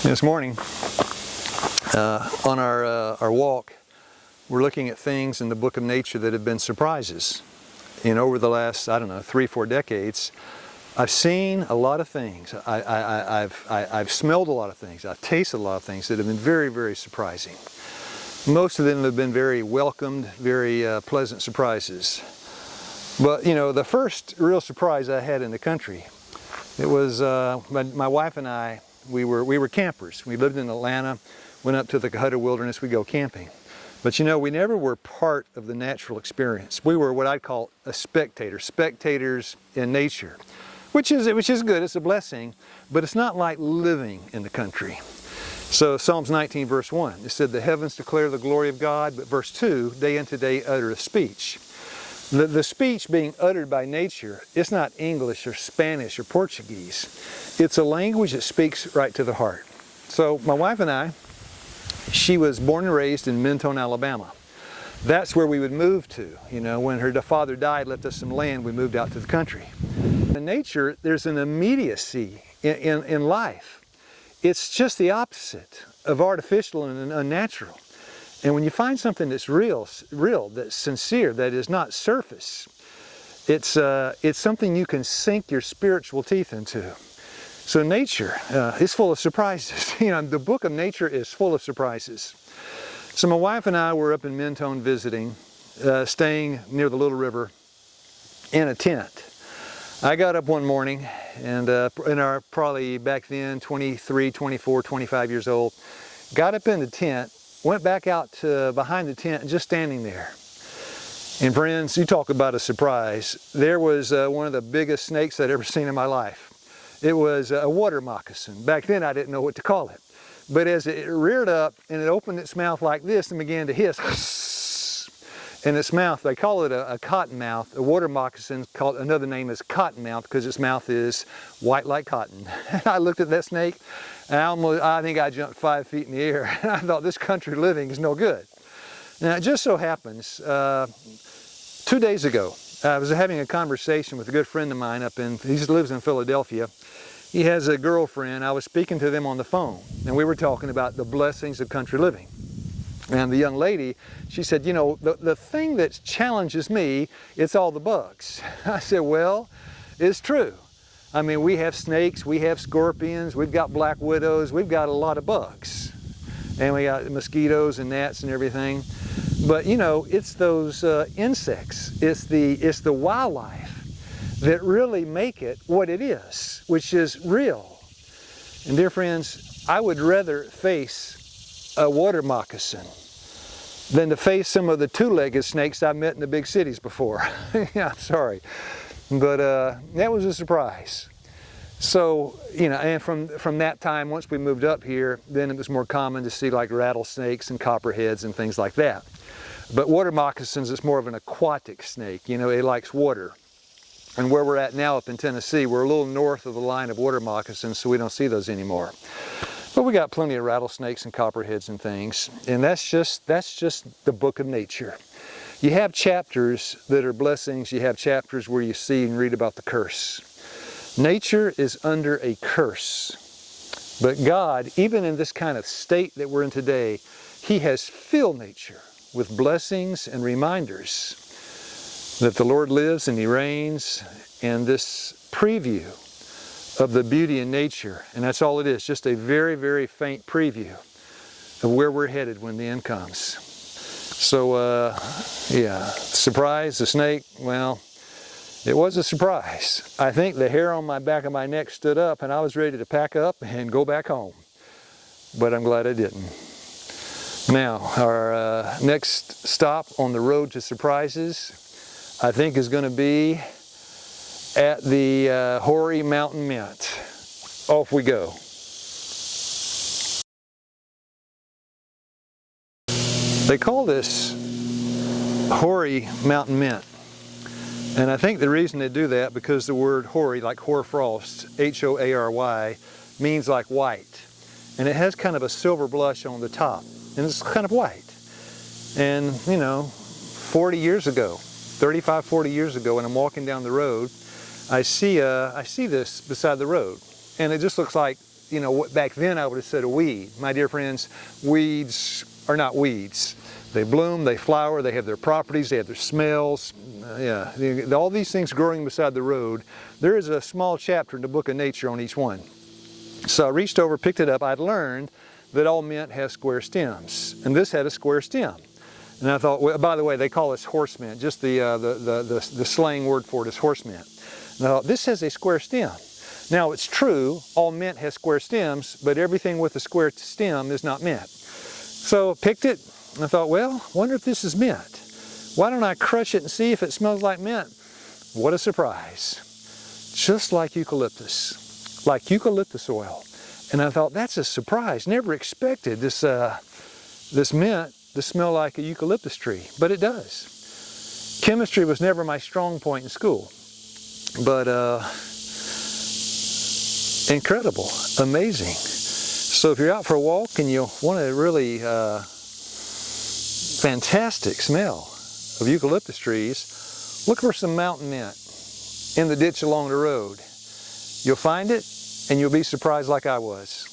This morning, on our walk, we're looking at things in the book of nature that have been surprises. Over the last, 3-4 decades, I've seen a lot of things. I've smelled a lot of things. I've tasted a lot of things that have been very, very surprising. Most of them have been very welcomed, very pleasant surprises. But the first real surprise I had in the country, it was my wife and I. We were campers. We lived in Atlanta, went up to the Cahutta Wilderness. We go camping. But we never were part of the natural experience. We were what I'd call a spectator, spectators in nature, which is good, it's a blessing, but it's not like living in the country. So Psalms 19 verse 1, it said, "The heavens declare the glory of God," but verse 2, "Day unto day uttereth speech." The speech being uttered by nature, it's not English or Spanish or Portuguese. It's a language that speaks right to the heart. So my wife and I, she was born and raised in Mentone, Alabama. That's where we would move to. When her father died, left us some land, we moved out to the country. In nature, there's an immediacy in life. It's just the opposite of artificial and unnatural. And when you find something that's real, that's sincere, that is not surface, it's something you can sink your spiritual teeth into. So nature is full of surprises. The book of nature is full of surprises. So my wife and I were up in Mentone visiting, staying near the Little River in a tent. I got up one morning and in our probably back then 23, 24, 25 years old, got up in the tent, went back out to behind the tent and just standing there. And friends, you talk about a surprise. There was one of the biggest snakes I'd ever seen in my life. It was a water moccasin. Back then I didn't know what to call it. But as it reared up and it opened its mouth like this and began to hiss in its mouth, they call it a cottonmouth. A water moccasin, another name is cottonmouth because its mouth is white like cotton. I looked at that snake and I think I jumped 5 feet in the air. I thought, this country living is no good. Now it just so happens, 2 days ago, I was having a conversation with a good friend of mine he lives in Philadelphia. He has a girlfriend. I was speaking to them on the phone, and we were talking about the blessings of country living. And the young lady, she said, the thing that challenges me, it's all the bugs. I said, well, it's true. I mean, we have snakes, we have scorpions, we've got black widows, we've got a lot of bugs. And we got mosquitoes and gnats and everything. But it's those insects, it's the wildlife that really make it what it is, which is real. And dear friends, I would rather face a water moccasin than to face some of the two-legged snakes I've met in the big cities before. Yeah, I'm sorry. But that was a surprise. So, and from that time, once we moved up here, then it was more common to see like rattlesnakes and copperheads and things like that. But water moccasins is more of an aquatic snake. It likes water. And where we're at now up in Tennessee, we're a little north of the line of water moccasins, so we don't see those anymore. But we got plenty of rattlesnakes and copperheads and things. And that's just the book of nature. You have chapters that are blessings. You have chapters where you see and read about the curse. Nature is under a curse. But God, even in this kind of state that we're in today, He has filled nature with blessings and reminders that the Lord lives and He reigns, and this preview of the beauty in nature. And that's all it is, just a very, very faint preview of where we're headed when the end comes. So, surprise, the snake, well, it was a surprise. I think the hair on my back of my neck stood up and I was ready to pack up and go back home. But I'm glad I didn't. Now, our next stop on the road to surprises, I think, is going to be at the Hoary Mountain Mint. Off we go. They call this Hoary Mountain Mint. And I think the reason they do that because the word hoary, like hoarfrost, H-O-A-R-Y, means like white. And it has kind of a silver blush on the top. And it's kind of white. And, 40 years ago, 35, 40 years ago, when I'm walking down the road, I see this beside the road. And it just looks like you know, back then I would have said a weed. My dear friends, weeds are not weeds. They bloom, they flower, they have their properties, they have their smells. All these things growing beside the road. There is a small chapter in the book of nature on each one. So I reached over, picked it up. I'd learned that all mint has square stems, and this had a square stem. And I thought, well, by the way, they call this horse mint. Just the slang word for it is horse mint. And I thought, this has a square stem. Now it's true, all mint has square stems, but everything with a square stem is not mint. So I picked it, and I thought, well, wonder if this is mint. Why don't I crush it and see if it smells like mint? What a surprise. Just like eucalyptus oil. And I thought, that's a surprise. Never expected this mint to smell like a eucalyptus tree, but it does. Chemistry was never my strong point in school, but incredible, amazing. So if you're out for a walk and you want a really fantastic smell of eucalyptus trees, look for some mountain mint in the ditch along the road. You'll find it and you'll be surprised like I was.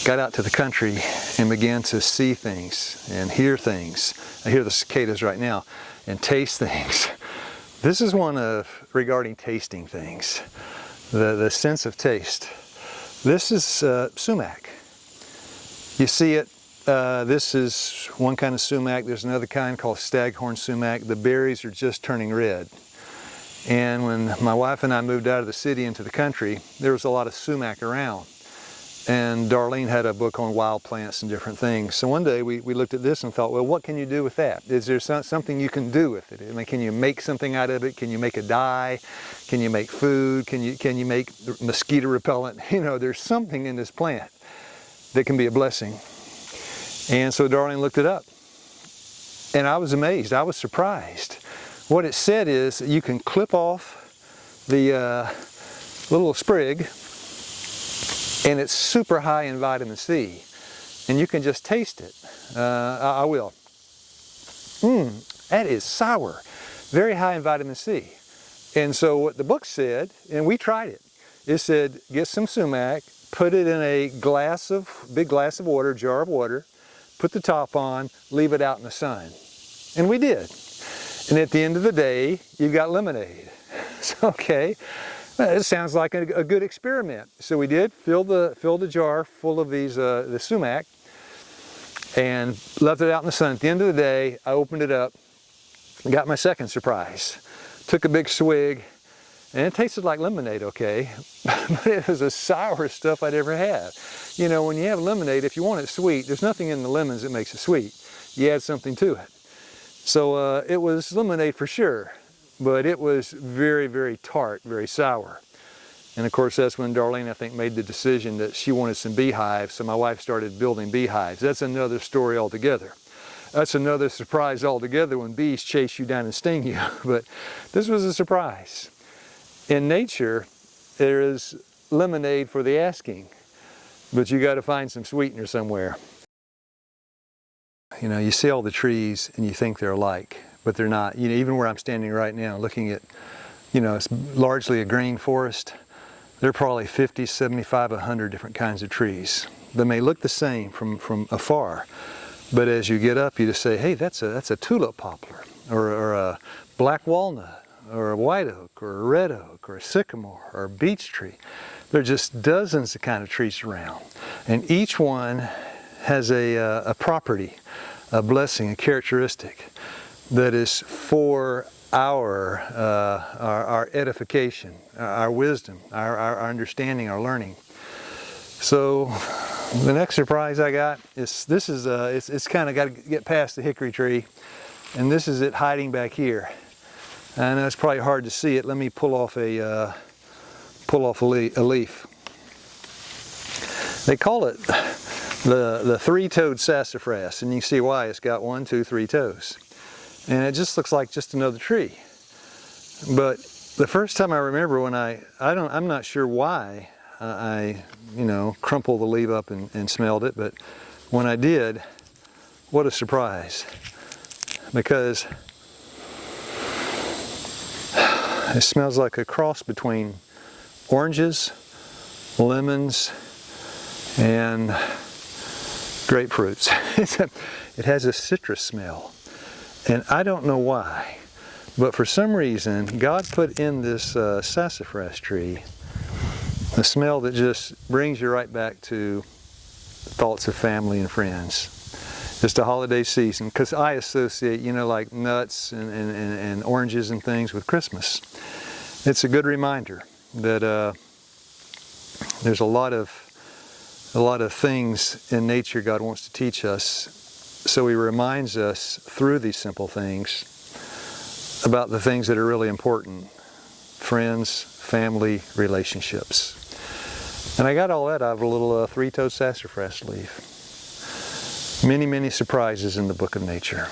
Got out to the country and began to see things and hear things. I hear the cicadas right now, and taste things. This is one regarding tasting things, the sense of taste. This is sumac. You see it. This is one kind of sumac. There's another kind called staghorn sumac. The berries are just turning red. And when my wife and I moved out of the city into the country, there was a lot of sumac around. And Darlene had a book on wild plants and different things. So one day we looked at this and thought, well, what can you do with that? Is there something you can do with it? I mean, can you make something out of it? Can you make a dye? Can you make food? Can you make mosquito repellent? You know, there's something in this plant that can be a blessing. And so Darlene looked it up. And I was amazed. I was surprised. What it said is you can clip off the little sprig, and it's super high in vitamin C, and you can just taste it. I will. That is sour. Very high in vitamin C. And so what the book said, and we tried it, it said get some sumac, put it in a big glass of water, jar of water, put the top on, leave it out in the sun. And we did. And at the end of the day, you've got lemonade. So, okay. It sounds like a good experiment. So we did fill the jar full of these the sumac and left it out in the sun. At the end of the day, I opened it up and got my second surprise. Took a big swig, and it tasted like lemonade, okay, but it was the sourest stuff I'd ever had. You know, when you have lemonade, if you want it sweet, there's nothing in the lemons that makes it sweet. You add something to it. So it was lemonade for sure. But it was very, very tart, very sour. And of course, that's when Darlene, I think, made the decision that she wanted some beehives, so my wife started building beehives. That's another story altogether. That's another surprise altogether when bees chase you down and sting you. But this was a surprise. In nature, there is lemonade for the asking, but you got to find some sweetener somewhere. You know, you see all the trees and you think they're alike, but they're not. You know, even where I'm standing right now, looking at, you know, it's largely a green forest. There are probably 50, 75, 100 different kinds of trees. They may look the same from afar, but as you get up, you just say, hey, that's a tulip poplar, or a black walnut, or a white oak, or a red oak, or a sycamore, or a beech tree. There are just dozens of kind of trees around, and each one has a property, a blessing, a characteristic that is for our edification, our wisdom, our understanding, our learning. So the next surprise I got is it's kind of got to get past the hickory tree, and this is it hiding back here. I know it's probably hard to see it. Let me pull off a leaf. They call it the three-toed sassafras, and you can see why. It's got 1, 2, 3 toes. And it just looks like just another tree. But the first time I remember when I'm not sure why I crumpled the leaf up and smelled it, but when I did, what a surprise. Because It smells like a cross between oranges, lemons, and grapefruits. It has a citrus smell. And I don't know why, but for some reason, God put in this sassafras tree a smell that just brings you right back to thoughts of family and friends. Just a holiday season, because I associate, like nuts and oranges and things with Christmas. It's a good reminder that there's a lot of things in nature God wants to teach us. So He reminds us through these simple things about the things that are really important: friends, family, relationships. And I got all that out of a little three-toed sassafras leaf. Many, many surprises in the book of nature.